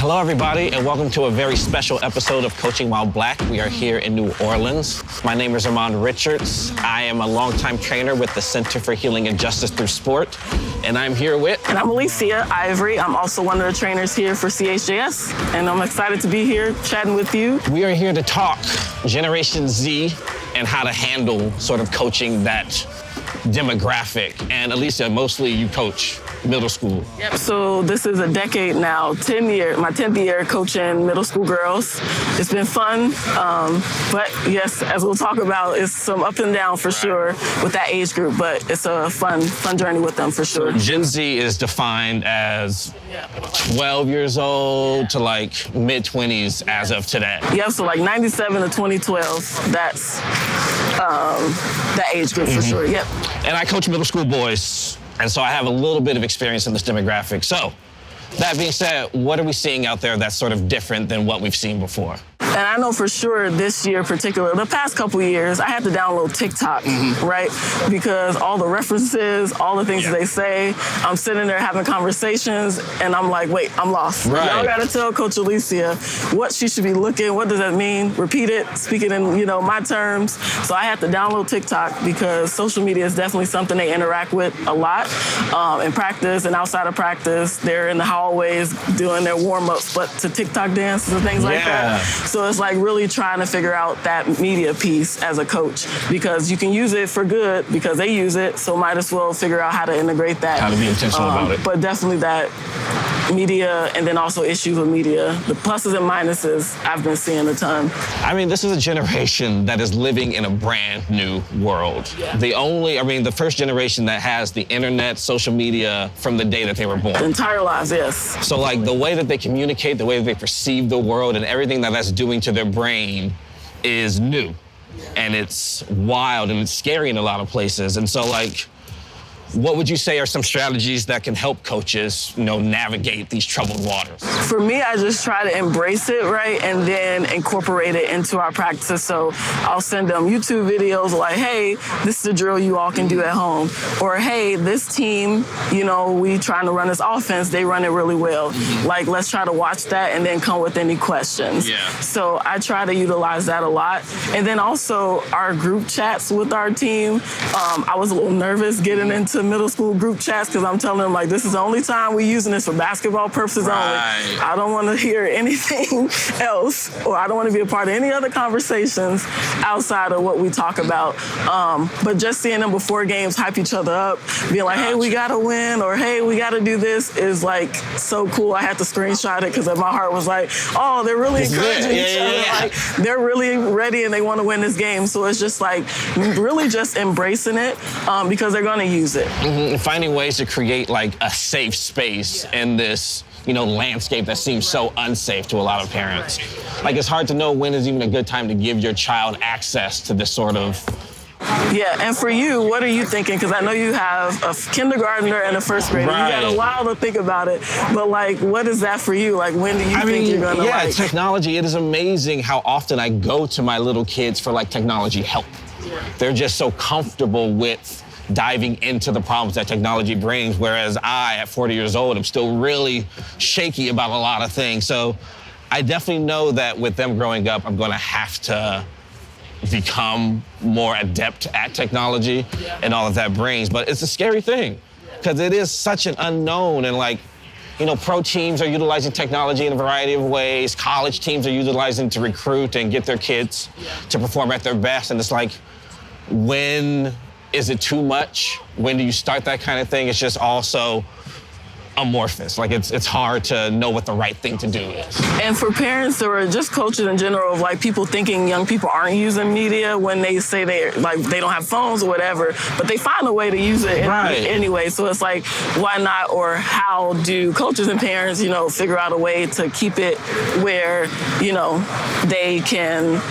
Hello, everybody, and welcome to a very special episode of Coaching While Black. We are here in New Orleans. My name is Armond Richards. I am a longtime trainer with the Center for Healing and Justice Through Sport, and I'm here with... And I'm Alecia, Ivery. I'm also one of the trainers here for CHJS, and I'm excited to be here chatting with you. We are here to talk Generation Z and how to handle sort of coaching that demographic. And Alecia, mostly you coach middle school. Yep. So this is a decade now, my 10th year coaching middle school girls. It's been fun, but yes, as we'll talk about, it's some up and down for sure with that age group, but it's a fun journey with them for sure. So Gen Z is defined as 12 years old to like mid-20s as of today. Yep, so like 97 to 2012, that's that age group for sure, yep. And I coach middle school boys, and so I have a little bit of experience in this demographic. So, that being said, what are we seeing out there that's sort of different than what we've seen before? And I know for sure this year in particular, the past couple years, I had to download TikTok, right? Because all the references, all the things that they say, I'm sitting there having conversations, and I'm like, wait, I'm lost. Right. Y'all gotta tell Coach Alecia what she should be looking, what does that mean? Repeat it, speak it in, my terms. So I had to download TikTok because social media is definitely something they interact with a lot in practice and outside of practice. They're in the hallways doing their warm-ups, but to TikTok dances and things like that. So it's like really trying to figure out that media piece as a coach, because you can use it for good because they use it, so might as well figure out how to integrate that. How to be intentional about it. But definitely that media, and then also issues with media. The pluses and minuses, I've been seeing a ton. I mean, this is a generation that is living in a brand new world. Yeah. The first generation that has the internet, social media from the day that they were born. The entire lives, yes. So like the way that they communicate, the way that they perceive the world, and everything that that's doing to their brain is new. And it's wild and it's scary in a lot of places. And so like, what would you say are some strategies that can help coaches, navigate these troubled waters? For me, I just try to embrace it, right? And then incorporate it into our practices. So I'll send them YouTube videos like, hey, this is a drill you all can do at home. Or, hey, this team, we trying to run this offense, they run it really well. Like, let's try to watch that and then come with any questions. Yeah. So I try to utilize that a lot. And then also our group chats with our team. I was a little nervous getting into middle school group chats because I'm telling them, like, this is the only time we're using this for basketball purposes only. I don't want to hear anything else, or I don't want to be a part of any other conversations outside of what we talk about. But just seeing them before games hype each other up, being like, hey, we got to win, or hey, we got to do this, is like so cool. I had to screenshot it because my heart was like, oh, they're really encouraging each other. Like, they're really ready and they want to win this game. So it's just like really just embracing it because they're going to use it. Finding ways to create like a safe space in this landscape that seems so unsafe to a lot of parents. Like, it's hard to know when is even a good time to give your child access to this sort of... Yeah, and for you, what are you thinking? Because I know you have a kindergartner and a first grader. Right. You got a while to think about it, but like, what is that for you? Like, when do you think you're gonna like... Technology, it is amazing how often I go to my little kids for like technology help. They're just so comfortable with diving into the problems that technology brings, whereas I, at 40 years old, am still really shaky about a lot of things. So I definitely know that with them growing up, I'm gonna have to become more adept at technology and all that that brings. But it's a scary thing because it is such an unknown, and like, pro teams are utilizing technology in a variety of ways. College teams are utilizing it to recruit and get their kids to perform at their best. And it's like, when is it too much? When do you start that kind of thing? It's just also amorphous. Like, it's hard to know what the right thing to do is. And for parents or just coaches in general, of like people thinking young people aren't using media when they say they don't have phones or whatever, but they find a way to use it anyway. So it's like, why not? Or how do coaches and parents, figure out a way to keep it where, they can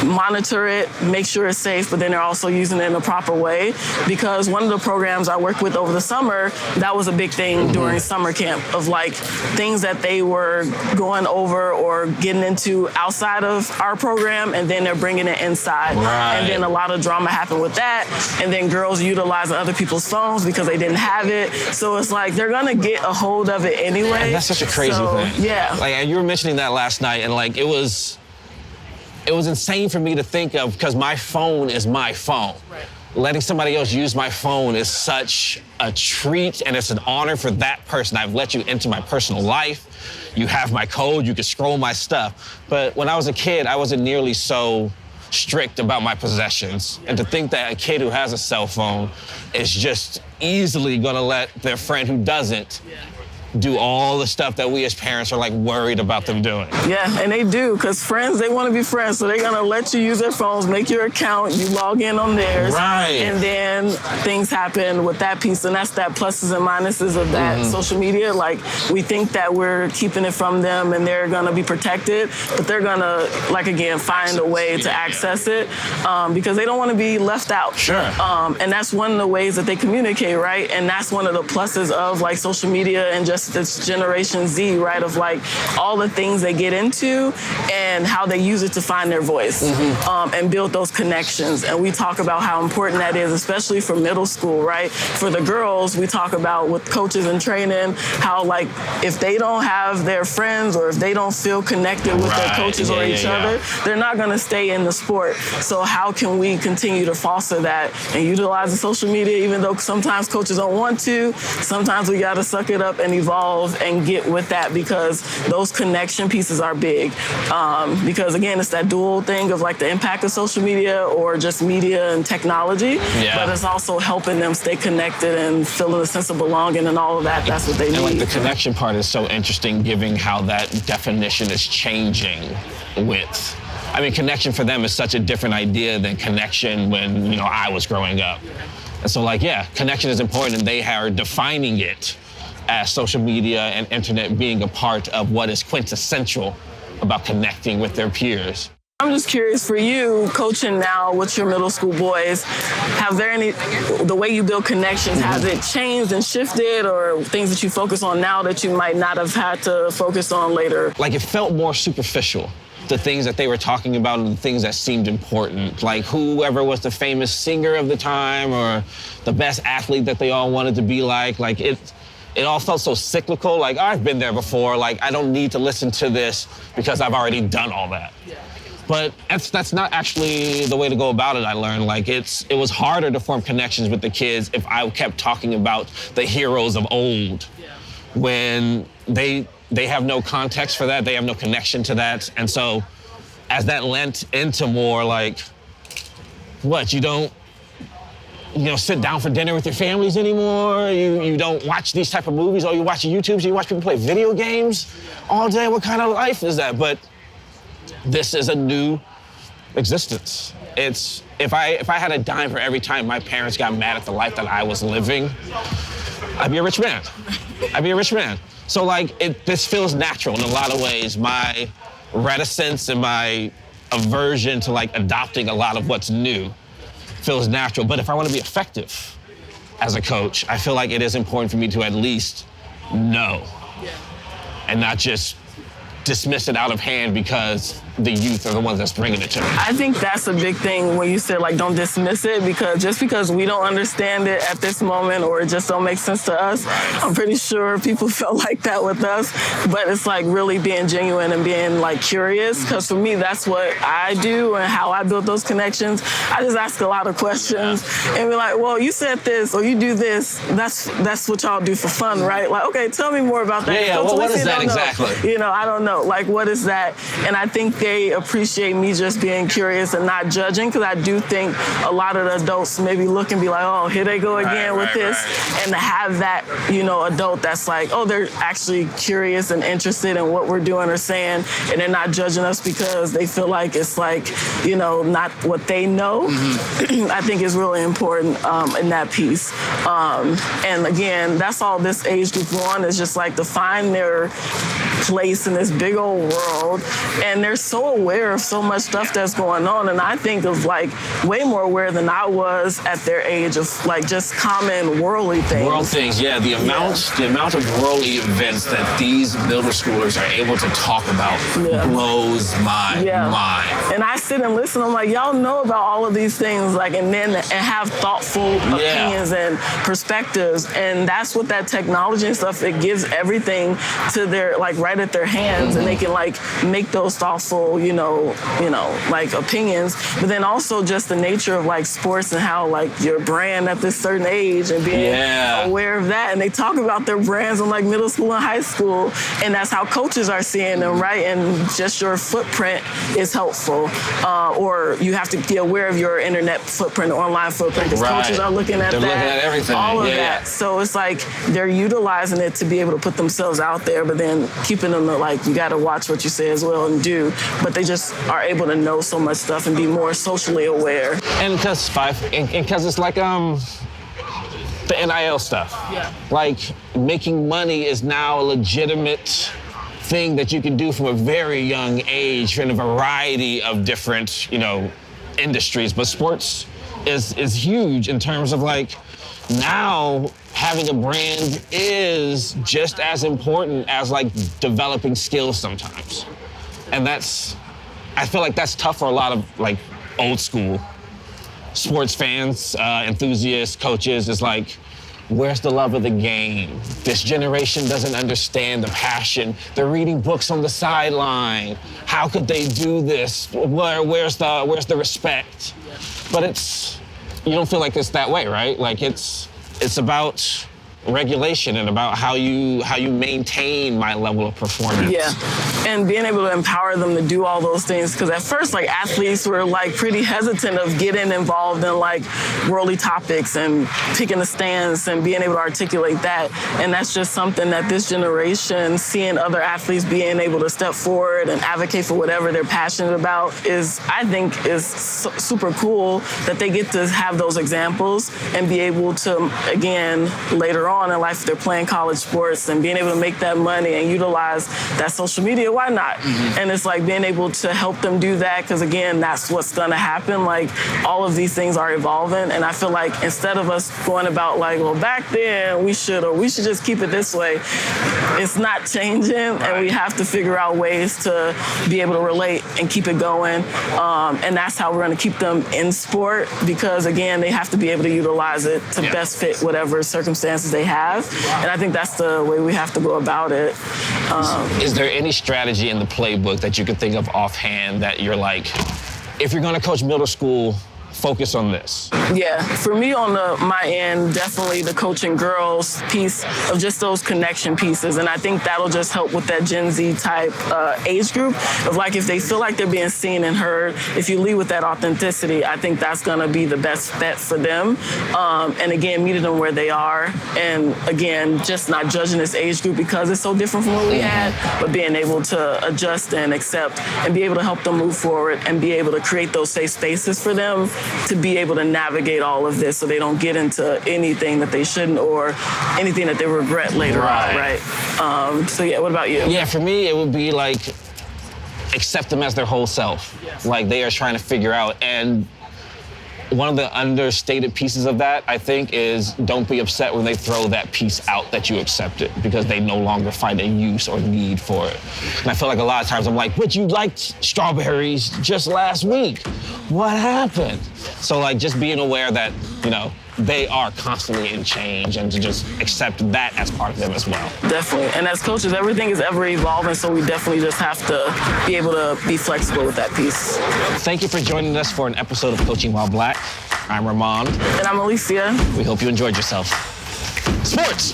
monitor it, make sure it's safe, but then they're also using it in a proper way. Because one of the programs I worked with over the summer, that was a big thing during summer camp, of like things that they were going over or getting into outside of our program, and then they're bringing it inside. Right. And then a lot of drama happened with that. And then girls utilizing other people's phones because they didn't have it. So it's like they're gonna get a hold of it anyway. And that's such a crazy thing. Yeah. Like, and you were mentioning that last night, and like it was insane for me to think of, because my phone is my phone. Right. Letting somebody else use my phone is such a treat, and it's an honor for that person. I've let you into my personal life. You have my code, you can scroll my stuff. But when I was a kid, I wasn't nearly so strict about my possessions. And to think that a kid who has a cell phone is just easily gonna let their friend who doesn't do all the stuff that we as parents are like worried about them doing. Yeah, and they do, because friends, they want to be friends, so they're gonna let you use their phones, make your account, you log in on theirs, right? And then things happen with that piece, and that's that pluses and minuses of that social media. Like, we think that we're keeping it from them and they're gonna be protected, but they're gonna, like, again, find a way to access it because they don't want to be left out. Sure. And that's one of the ways that they communicate, right? And that's one of the pluses of like social media and just this Generation Z, right? Of like all the things they get into and how they use it to find their voice and build those connections. And we talk about how important that is, especially for middle school, right? For the girls, we talk about with coaches and training, how like if they don't have their friends or if they don't feel connected with their coaches or each other, they're not gonna stay in the sport. So how can we continue to foster that and utilize the social media, even though sometimes coaches don't want to, sometimes we gotta suck it up and evolve and get with that, because those connection pieces are big. Because again, it's that dual thing of like the impact of social media or just media and technology, but it's also helping them stay connected and feeling a sense of belonging and all of that. That's what they need. And like the connection part is so interesting, given how that definition is changing with, I mean, connection for them is such a different idea than connection when, you know, I was growing up. And so like, yeah, connection is important, and they are defining it as social media and internet being a part of what is quintessential about connecting with their peers. I'm just curious, for you, coaching now with your middle school boys, have there any, the way you build connections, has it changed and shifted, or things that you focus on now that you might not have had to focus on later? Like, it felt more superficial, the things that they were talking about and the things that seemed important. Like whoever was the famous singer of the time or the best athlete that they all wanted to be like it all felt so cyclical. Like, oh, I've been there before. Like, I don't need to listen to this because I've already done all that. But that's not actually the way to go about it, I learned. Like, it was harder to form connections with the kids if I kept talking about the heroes of old when they have no context for that, they have no connection to that. And so as that lent into more like, what, you don't, you know, sit down for dinner with your families anymore? You don't watch these type of movies? Or you watch YouTubes? You watch people play video games all day? What kind of life is that? But this is a new existence. It's, if I had a dime for every time my parents got mad at the life that I was living, I'd be a rich man. I'd be a rich man. So like, this feels natural in a lot of ways. My reticence and my aversion to like adopting a lot of what's new feels natural. But if I want to be effective as a coach, I feel like it is important for me to at least know and not just dismiss it out of hand because the youth are the ones that's bringing it to me. I think that's a big thing when you said, like, don't dismiss it, because just because we don't understand it at this moment or it just don't make sense to us, I'm pretty sure people felt like that with us. But it's like really being genuine and being like curious, because for me, that's what I do and how I build those connections. I just ask a lot of questions and be like, well, you said this or you do this. That's what y'all do for fun, right? Like, okay, tell me more about that. Yeah, well, what is that exactly? You know, I don't know. Like, what is that? And I think they appreciate me just being curious and not judging, because I do think a lot of the adults maybe look and be like, oh, here they go again with this. And to have that, you know, adult that's like, oh, they're actually curious and interested in what we're doing or saying, and they're not judging us because they feel like it's like, you know, not what they know, I think is really important in that piece. And again, that's all this age group on is just like to find their place in this big old world. And there's so aware of so much stuff that's going on. And I think of like way more aware than I was at their age of like just common worldly things. World things, yeah. The amount of worldly events that these middle schoolers are able to talk about blows my mind. And I sit and listen. I'm like, y'all know about all of these things, like, and have thoughtful opinions and perspectives. And that's what that technology and stuff, it gives everything to their, like, right at their hands, and they can like make those thoughtful, you know, like opinions. But then also just the nature of like sports and how like your brand at this certain age and being aware of that. And they talk about their brands in like middle school and high school, and that's how coaches are seeing them, right? And just your footprint is helpful, or you have to be aware of your internet footprint, online footprint, because coaches are looking at looking at everything. All of that. So it's like they're utilizing it to be able to put themselves out there, but then keeping them like, you got to watch what you say as well and do. But they just are able to know so much stuff and be more socially aware. And because it's like the NIL stuff. Yeah. Like making money is now a legitimate thing that you can do from a very young age in a variety of different, industries. But sports is huge in terms of like, now having a brand is just as important as like developing skills sometimes. And I feel like that's tough for a lot of like old school sports fans, enthusiasts, coaches. Is like, where's the love of the game? This generation doesn't understand the passion. They're reading books on the sideline. How could they do this? Where's the respect? But you don't feel like it's that way, right? Like it's about regulation and about how you maintain my level of performance. Yeah, and being able to empower them to do all those things, because at first, like, athletes were like pretty hesitant of getting involved in like worldly topics and picking the stance and being able to articulate that. And that's just something that this generation, seeing other athletes being able to step forward and advocate for whatever they're passionate about, I think is super cool that they get to have those examples and be able to, again, later on in life, if they're playing college sports and being able to make that money and utilize that social media, why not? And it's like being able to help them do that, because again, that's what's gonna happen. Like, all of these things are evolving, and I feel like instead of us going about like, well, back then we should just keep it this way, it's not changing, and we have to figure out ways to be able to relate and keep it going. And that's how we're gonna keep them in sport, because again, they have to be able to utilize it to best fit whatever circumstances they have. And I think that's the way we have to go about it. Is there any strategy in the playbook that you can think of offhand that you're like, if you're gonna coach middle school, focus on this? Yeah, for me on my end, definitely the coaching girls piece of just those connection pieces. And I think that'll just help with that Gen Z type age group of like, if they feel like they're being seen and heard, if you lead with that authenticity, I think that's gonna be the best bet for them. And again, meeting them where they are. And again, just not judging this age group because it's so different from what we had, but being able to adjust and accept and be able to help them move forward and be able to create those safe spaces for them to be able to navigate all of this so they don't get into anything that they shouldn't or anything that they regret later on, right? So yeah, what about you? Yeah, for me, it would be like, accept them as their whole self. Yes. Like they are trying to figure out. And one of the understated pieces of that, I think, is don't be upset when they throw that piece out that you accepted, because they no longer find a use or need for it. And I feel like a lot of times I'm like, but you liked strawberries just last week. What happened? So like just being aware that, they are constantly in change, and to just accept that as part of them as well. Definitely. And as coaches, everything is ever evolving, so we definitely just have to be able to be flexible with that piece. Thank you for joining us for an episode of Coaching While Black. I'm Armond. And I'm Alecia. We hope you enjoyed yourself. Sports!